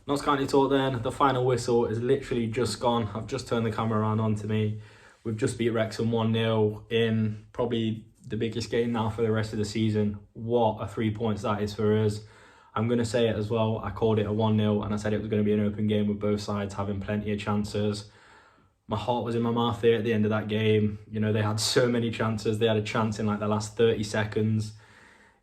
Notts County talk then. The final whistle is literally just gone. I've just turned the camera around onto me. We've just beat Wrexham 1-0 in probably the biggest game now for the rest of the season. What a 3 points that is for us. I'm going to say it as well. I called it a 1-0 and I said it was going to be an open game with both sides having plenty of chances. My heart was in my mouth there at the end of that game. You know, they had so many chances. They had a chance in like the last 30 seconds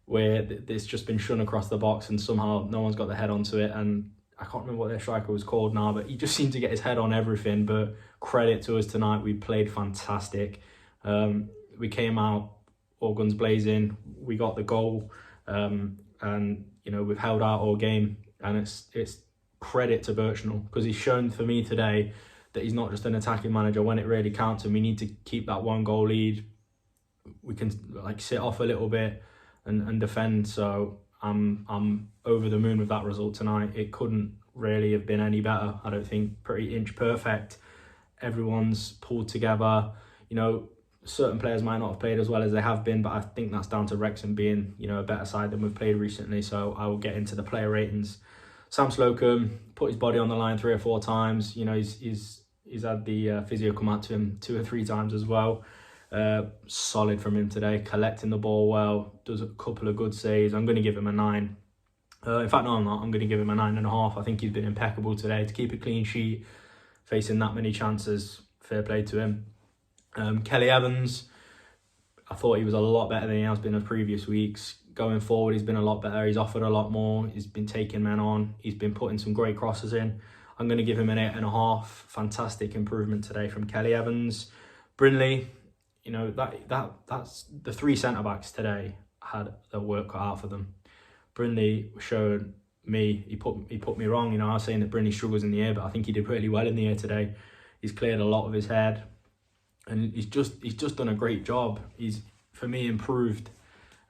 where it's just been shun across the box and somehow no one's got their head onto it. And I can't remember what their striker was called now, but he just seemed to get his head on everything. But credit to us tonight, we played fantastic. We came out all guns blazing. We got the goal, and you know, we've held out all game. And it's credit to Birchnell, because he's shown for me today that he's not just an attacking manager when it really counts, and we need to keep that 1-goal lead. We can like sit off a little bit and defend. So I'm over the moon with that result tonight. It couldn't really have been any better, I don't think. Pretty inch perfect. Everyone's pulled together. You know, certain players might not have played as well as they have been, but I think that's down to Wrexham being, you know, a better side than we've played recently. So I will get into the player ratings. Sam Slocum put his body on the line 3 or 4 times. You know, he's had the physio come out to him 2 or 3 times as well. Solid from him today, collecting the ball well, does a couple of good saves. I'm going to give him a 9. In fact, no, I'm not. I'm going to give him a 9.5. I think he's been impeccable today to keep a clean sheet, facing that many chances. Fair play to him. Kelly Evans, I thought he was a lot better than he has been in previous weeks. Going forward, he's been a lot better. He's offered a lot more. He's been taking men on. He's been putting some great crosses in. I'm going to give him an 8.5. Fantastic improvement today from Kelly Evans. Brindley, you know, that's the 3 centre-backs today had their work cut out for them. Brindley showed me, he put me wrong. You know, I was saying that Brindley struggles in the air, but I think he did really well in the air today. He's cleared a lot of his head, and he's just done a great job. He's, for me, improved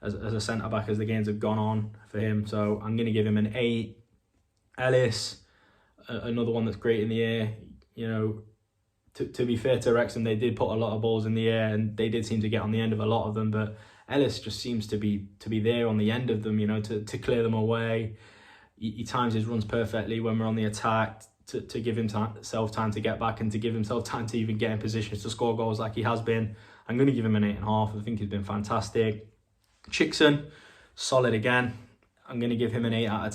as a centre-back as the games have gone on for him. So I'm going to give him an 8. Ellis, another one that's great in the air. You know, to be fair to Wrexham, they did put a lot of balls in the air and they did seem to get on the end of a lot of them, but Ellis just seems to be there on the end of them, you know, to clear them away. He times his runs perfectly when we're on the attack to give himself time to get back and to give himself time to even get in positions to score goals like he has been. I'm going to give him an 8.5. I think he's been fantastic. Chickson, solid again. I'm going to give him an 8 out of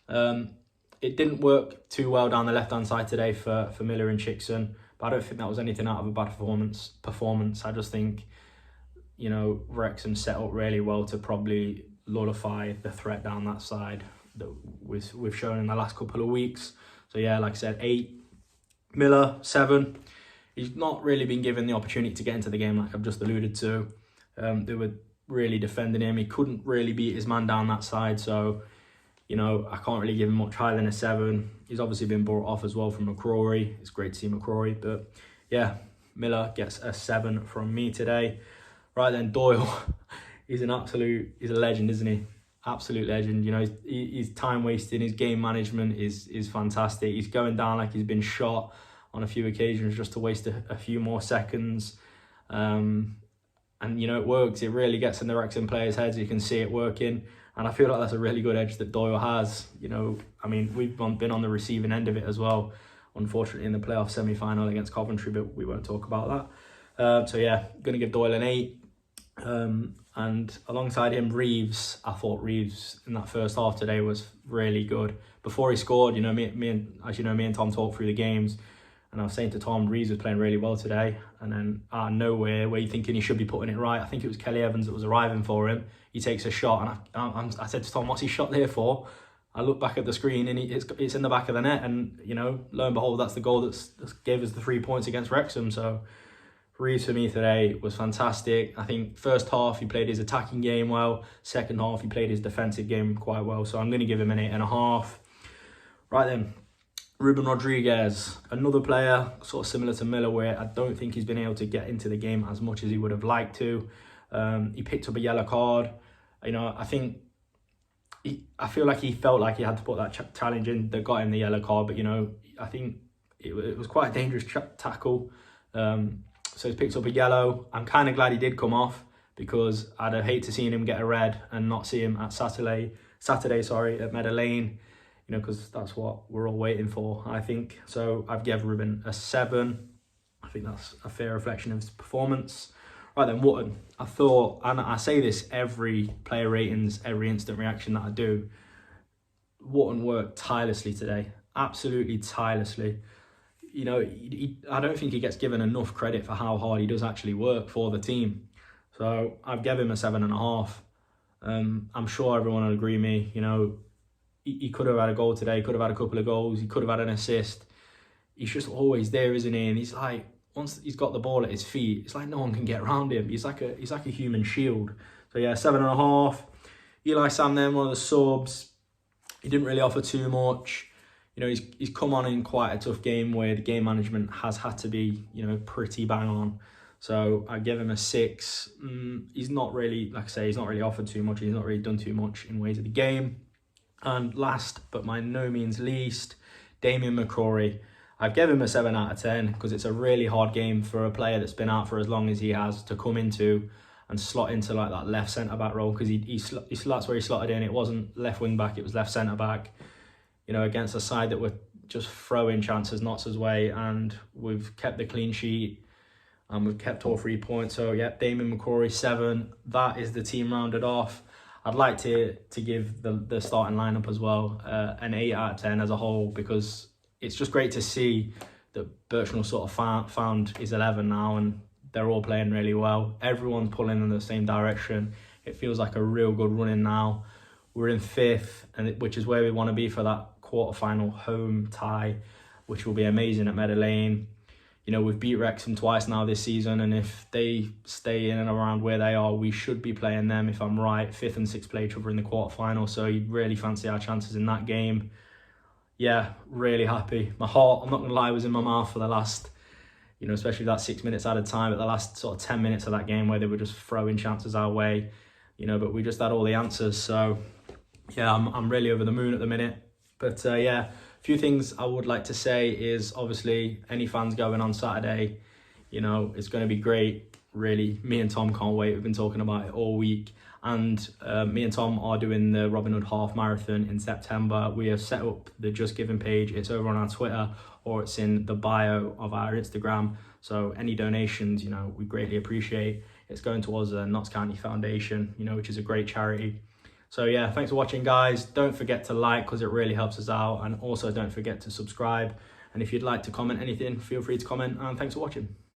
10. It didn't work too well down the left-hand side today for Miller and Chickson, but I don't think that was anything out of a bad performance. I just think, you know, Wrexham set up really well to probably nullify the threat down that side that we've shown in the last couple of weeks. So yeah, like I said, 8. Miller, 7. He's not really been given the opportunity to get into the game like I've just alluded to. They were really defending him. He couldn't really beat his man down that side, so you know, I can't really give him much higher than a 7. He's obviously been brought off as well from McCrory. It's great to see McCrory. But yeah, Miller gets a 7 from me today. Right then, Doyle. He's a legend, isn't he? Absolute legend. You know, he's time wasting. His game management is fantastic. He's going down like he's been shot on a few occasions just to waste a few more seconds. And, you know, it works. It really gets in the Wrexham players' heads. You can see it working. And I feel like that's a really good edge that Doyle has. You know, I mean, we've been on the receiving end of it as well, unfortunately, in the playoff semi-final against Coventry, but we won't talk about that. So yeah, going to give Doyle an 8. And alongside him, Reeves. I thought Reeves in that first half today was really good. Before he scored, you know, me and Tom talked through the games, and I was saying to Tom, Reeves was playing really well today. And then out of nowhere, where you're thinking he should be putting it right, I think it was Kelly Evans that was arriving for him. He takes a shot, and I said to Tom, what's he shot there for? I look back at the screen, and it's in the back of the net. And, you know, lo and behold, that's the goal that gave us the 3 points against Wrexham. So Reeves for me today was fantastic. I think first half he played his attacking game well. Second half he played his defensive game quite well. So I'm going to give him an 8.5. Right then, Ruben Rodriguez, another player sort of similar to Miller, where I don't think he's been able to get into the game as much as he would have liked to. He picked up a yellow card. You know, I feel like he felt like he had to put that challenge in that got him the yellow card. But, you know, I think it was quite a dangerous tackle. So he picked up a yellow. I'm kind of glad he did come off, because I'd hate to see him get a red and not see him at Saturday at Meadow Lane. You because that's what we're all waiting for, I think. So I've given Ruben a 7. I think that's a fair reflection of his performance. Right then, Wootton. I thought, and I say this every player ratings, every instant reaction that I do, Wootton worked tirelessly today, absolutely tirelessly. I don't think he gets given enough credit for how hard he does actually work for the team. So I've given him a 7.5. I'm sure everyone will agree with me. He could have had a goal today, could have had a couple of goals, he could have had an assist. He's just always there, isn't he? And he's like, once he's got the ball at his feet, it's like no one can get around him. He's like a human shield. So yeah, 7.5. Eli Sam then, one of the subs. He didn't really offer too much. He's come on in quite a tough game where the game management has had to be, pretty bang on. So I give him a 6. He's not really, like I say, he's not really offered too much. He's not really done too much in ways of the game. And last, but by no means least, Damien Mccrory. I've given him a 7 out of 10 because it's a really hard game for a player that's been out for as long as he has to come into and slot into like that left centre-back role, because that's where he slotted in. It wasn't left wing-back, it was left centre-back, against a side that were just throwing chances Notts' way, and we've kept the clean sheet and we've kept all 3 points. So yeah, Damien Mccrory, 7. That is the team rounded off. I'd like to give the starting lineup as well an 8 out of 10 as a whole, because it's just great to see that Birchnell sort of found his 11 now, and they're all playing really well. Everyone's pulling in the same direction. It feels like a real good running now. We're in 5th, which is where we want to be for that quarter-final home tie, which will be amazing at Meadow Lane. We've beat Wrexham twice now this season, and if they stay in and around where they are, we should be playing them, if I'm right. 5th and 6th play each other in the quarter-final, so you'd really fancy our chances in that game. Yeah, really happy. My heart, I'm not going to lie, was in my mouth for the last, especially that 6 minutes at a time, but the last sort of 10 minutes of that game where they were just throwing chances our way, but we just had all the answers. So yeah, I'm really over the moon at the minute. But yeah, a few things I would like to say is, obviously, any fans going on Saturday, it's going to be great. Really, me and Tom can't wait. We've been talking about it all week. And me and Tom are doing the Robin Hood Half Marathon in September. We have set up the Just Giving page. It's over on our Twitter, or it's in the bio of our Instagram. So any donations, we greatly appreciate. It's going towards the Notts County Foundation, which is a great charity. So yeah, thanks for watching, guys. Don't forget to like, because it really helps us out. And also don't forget to subscribe. And if you'd like to comment anything, feel free to comment. And thanks for watching.